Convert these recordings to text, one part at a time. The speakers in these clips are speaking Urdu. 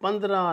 15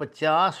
50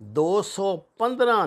215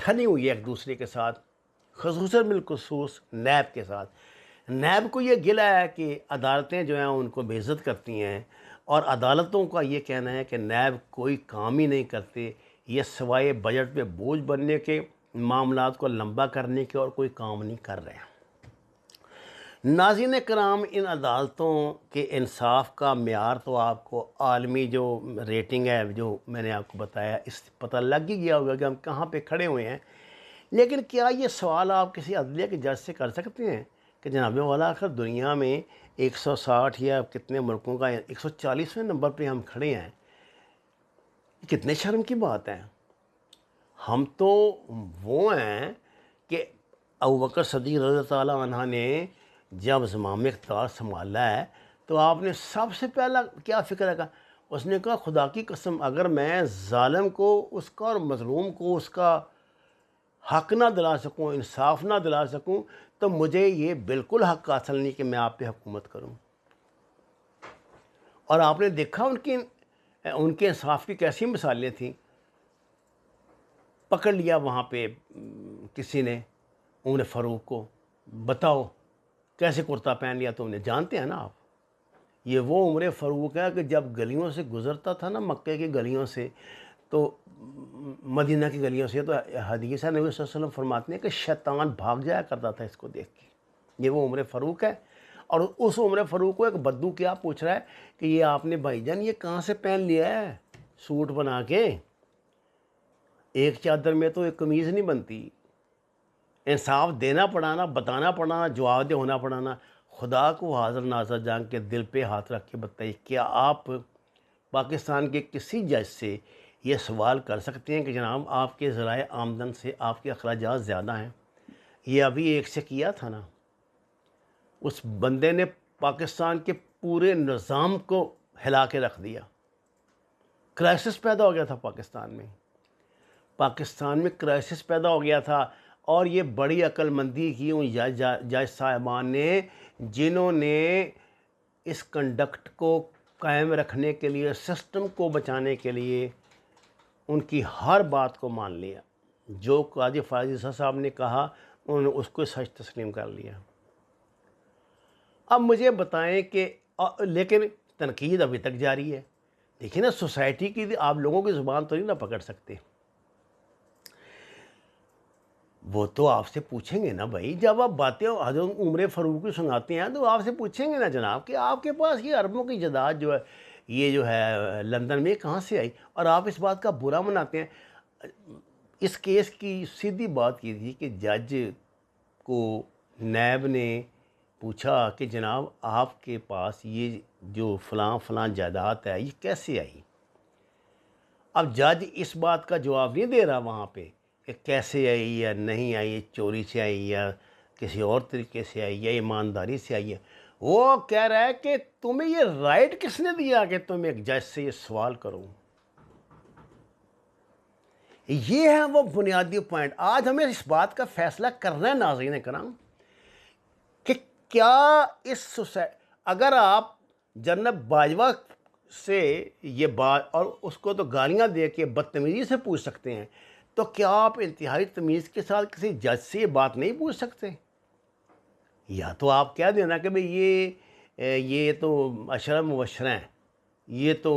ٹھنی ہوئی ہے ایک دوسرے کے ساتھ، خصوصاً بالخصوص نیب کے ساتھ۔ نیب کو یہ گلہ ہے کہ عدالتیں جو ہیں ان کو بے عزت کرتی ہیں، اور عدالتوں کا یہ کہنا ہے کہ نیب کوئی کام ہی نہیں کرتے، یہ سوائے بجٹ پہ بوجھ بننے کے، معاملات کو لمبا کرنے کے، اور کوئی کام نہیں کر رہے ہیں۔ ناظرین کرام، ان عدالتوں کے انصاف کا معیار تو آپ کو عالمی جو ریٹنگ ہے جو میں نے آپ کو بتایا، اس سے پتہ لگ ہی گیا ہوگا کہ ہم کہاں پہ کھڑے ہوئے ہیں۔ لیکن کیا یہ سوال آپ کسی عدلیہ کے جج سے کر سکتے ہیں کہ جناب والا آخر دنیا میں 160 یا کتنے ملکوں کا 140ویں نمبر پہ ہم کھڑے ہیں، کتنے شرم کی بات ہے۔ ہم تو وہ ہیں کہ ابوبکر صدیق رضی اللہ عنہ نے جب زمام اقتدار سنبھالا ہے تو آپ نے سب سے پہلا کیا فکر رکھا؟ اس نے کہا خدا کی قسم اگر میں ظالم کو اس کا اور مظلوم کو اس کا حق نہ دلا سکوں، انصاف نہ دلا سکوں، تو مجھے یہ بالکل حق حاصل نہیں کہ میں آپ پہ حکومت کروں۔ اور آپ نے دیکھا ان کے انصاف کی کیسی مثالیں تھیں۔ پکڑ لیا وہاں پہ کسی نے عمر فاروق کو، بتاؤ کیسے کرتا پہن لیا تم نے، جانتے ہیں نا آپ، یہ وہ عمر فاروق ہے کہ جب گلیوں سے گزرتا تھا نا، مکے کی گلیوں سے تو مدینہ کی گلیوں سے، تو حدیث ہے نبی صلی اللہ علیہ وسلم فرماتے ہیں کہ شیطان بھاگ جایا کرتا تھا اس کو دیکھ کے۔ یہ وہ عمر فاروق ہے، اور اس عمر فاروق کو ایک بدو کیا پوچھ رہا ہے کہ یہ آپ نے بھائی جان یہ کہاں سے پہن لیا ہے سوٹ بنا کے؟ ایک چادر میں تو ایک قمیض نہیں بنتی۔ انصاف دینا پڑانا، بتانا پڑانا، جواب دہ ہونا پڑانا۔ خدا کو حاضر ناظر جان کے دل پہ ہاتھ رکھ کے بتائیے، کیا آپ پاکستان کے کسی جج سے یہ سوال کر سکتے ہیں کہ جناب آپ کے ذرائع آمدن سے آپ کے اخراجات زیادہ ہیں؟ یہ ابھی ایک سے کیا تھا نا، اس بندے نے پاکستان کے پورے نظام کو ہلا کے رکھ دیا۔ کرائسس پیدا ہو گیا تھا پاکستان میں کرائسس پیدا ہو گیا تھا، اور یہ بڑی عقل مندی کی ان جج صاحبان نے جنہوں نے اس کنڈکٹ کو قائم رکھنے کے لیے، سسٹم کو بچانے کے لیے ان کی ہر بات کو مان لیا۔ جو قاضی فائز عیسیٰ صاحب نے کہا انہوں نے اس کو سچ تسلیم کر لیا۔ اب مجھے بتائیں کہ لیکن تنقید ابھی تک جاری ہے۔ دیکھیں نا، سوسائٹی کی آپ لوگوں کی زبان تو نہیں نہ پکڑ سکتے، وہ تو آپ سے پوچھیں گے نا بھائی، جب آپ باتیں حضرت عمر فاروق کی سناتے ہیں تو آپ سے پوچھیں گے نا جناب کہ آپ کے پاس یہ اربوں کی جائیداد جو ہے، یہ جو ہے لندن میں کہاں سے آئی، اور آپ اس بات کا برا مناتے ہیں۔ اس کیس کی سیدھی بات یہ تھی کہ جج کو نیب نے پوچھا کہ جناب آپ کے پاس یہ جو فلاں جائیداد ہے یہ کیسے آئی؟ اب جج اس بات کا جواب نہیں دے رہا وہاں پہ کہ کیسے آئی یا نہیں آئی، چوری سے آئی یا کسی اور طریقے سے آئی یا ایمانداری سے آئی ہے۔ وہ کہہ رہا ہے کہ تمہیں یہ رائٹ کس نے دیا کہ تم ایک جج سے یہ سوال کرو؟ یہ ہے وہ بنیادی پوائنٹ۔ آج ہمیں اس بات کا فیصلہ کرنا ہے ناظرین کرام کہ کیا اگر آپ جنرل باجوہ سے یہ بات اور اس کو تو گالیاں دے کے بدتمیزی سے پوچھ سکتے ہیں، تو کیا آپ انتہائی تمیز کے ساتھ کسی جج سے یہ بات نہیں پوچھ سکتے؟ یا تو آپ کہہ دینا کہ بھئی یہ تو اشرا مبشرہ ہیں، یہ تو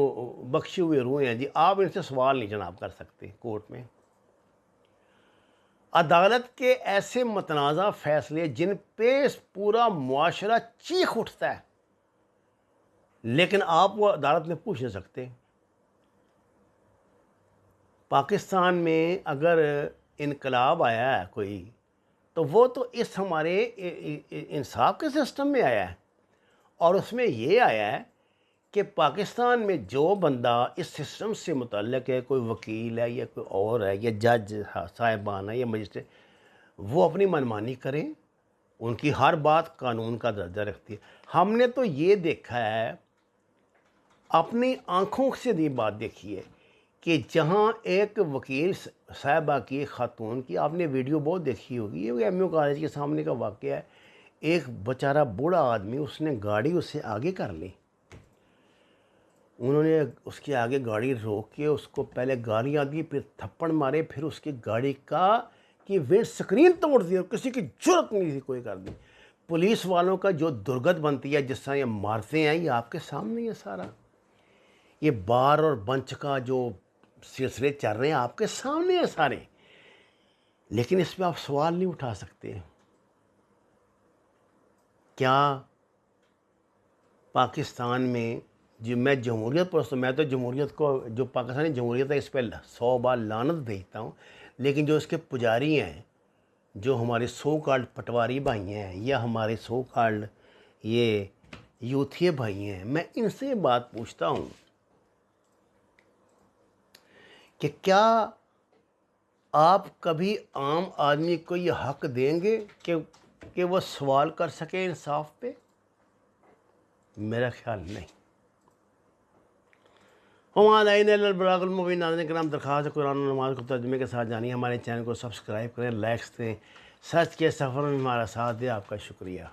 بخشے ہوئے روح ہیں، جی آپ ان سے سوال نہیں جناب کر سکتے کورٹ میں۔ عدالت کے ایسے متنازع فیصلے جن پہ پورا معاشرہ چیخ اٹھتا ہے، لیکن آپ وہ عدالت میں پوچھ نہیں سکتے۔ پاکستان میں اگر انقلاب آیا ہے کوئی، تو وہ تو اس ہمارے انصاف کے سسٹم میں آیا ہے، اور اس میں یہ آیا ہے کہ پاکستان میں جو بندہ اس سسٹم سے متعلق ہے، کوئی وکیل ہے یا کوئی اور ہے یا جج صاحبان ہے یا مجسٹریٹ، وہ اپنی منمانی کریں، ان کی ہر بات قانون کا درجہ رکھتی ہے۔ ہم نے تو یہ دیکھا ہے، اپنی آنکھوں سے یہ بات دیکھی ہے کہ جہاں ایک وکیل صاحبہ کی، ایک خاتون کی، آپ نے ویڈیو بہت دیکھی ہوگی، یہ ایم یو کالج کے سامنے کا واقعہ ہے، ایک بیچارہ بوڑھا آدمی، اس نے گاڑی اس سے آگے کر لی، انہوں نے اس کے آگے گاڑی روک کے اس کو پہلے گالیاں دی، پھر تھپڑ مارے، پھر اس کی گاڑی کا کہ ونڈ سکرین توڑ دی اور کسی کی جرت نہیں تھی کوئی کر دی. پولیس والوں کا جو درگت بنتی ہے جس طرح یہ مارتے ہیں یہ آپ کے سامنے ہے سارا. یہ بار اور بنچ کا جو سلسلے چل رہے ہیں آپ کے سامنے ہیں سارے. لیکن اس پہ آپ سوال نہیں اٹھا سکتے. کیا پاکستان میں جو میں جمہوریت پرست ہوں، میں تو جمہوریت کو جو پاکستانی جمہوریت ہے اس پہ 100 بار لعنت بھیجتا ہوں، لیکن جو اس کے پجاری ہیں، جو ہمارے سو کالڈ پٹواری بھائی ہیں یا ہمارے سو کالڈ یہ یوتھیے بھائی ہیں، میں ان سے بات پوچھتا ہوں کہ کیا آپ کبھی عام آدمی کو یہ حق دیں گے کہ وہ سوال کر سکے انصاف پہ؟ میرا خیال نہیں. ہمارے البلاغ المبین. ناظرین کرام، درخواست ہے قرآن و نماز کو ترجمے کے ساتھ جانیے. ہمارے چینل کو سبسکرائب کریں، لائکس دیں، سچ کے سفر میں ہمارا ساتھ دیں. آپ کا شکریہ.